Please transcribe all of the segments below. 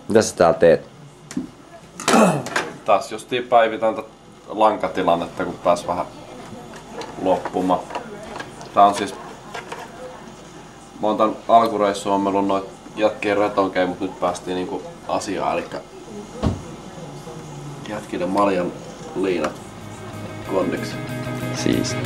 Mitä sä täällä teet? Taas justiin päivitän lankatilannetta, kun pääs vähän loppumaan. Tää on siis... Mä oon tän alkureissu ommelun noit jätkien retonkei, mut nyt päästiin niinku asiaan, elikkä jätkille maljan liinat kondiksi. Siisti.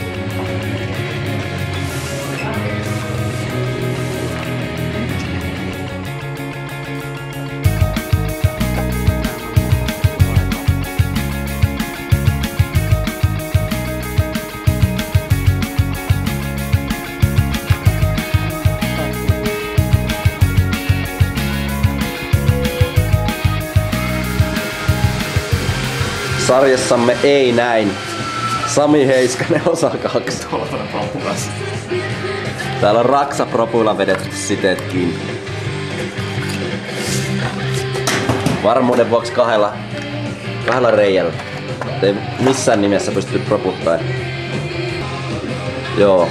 Sarjassamme Ei näin. Sami Heiskanen osa 2. Täällä on raksapropuilla vedetty siteet kiinni. Varmuuden vuoksi kahdella reijällä. Ei missään nimessä pysty proputtaa. Joo.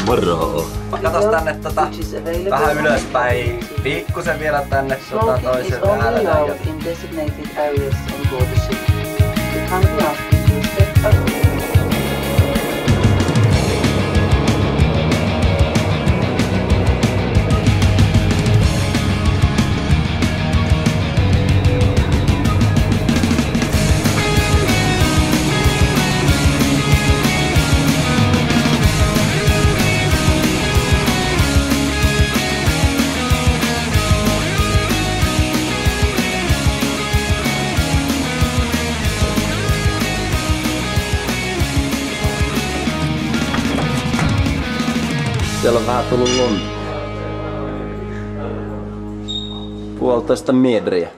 Moro! Katos tänne vähän ylöspäin. Pikkusen vielä tänne toisen päälle. Siellä on vähän tullut lunta. 1,5 metriä.